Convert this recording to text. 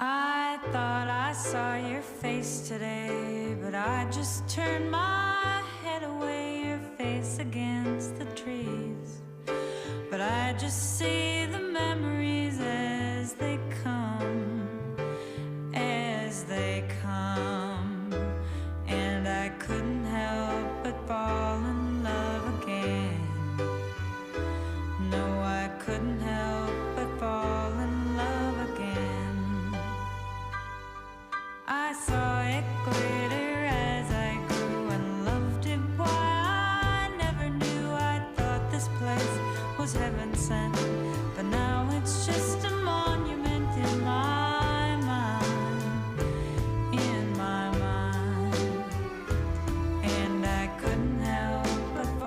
I thought I saw your face today, but I just turned my head away, your face against the trees. But I just see the memories as they come, as they come. And I couldn't help but fall in love again. No, I couldn't help but fall in love again. I saw it glitter as I grew and loved it. Why I never knew. I thought this place was heaven sent, but now it's just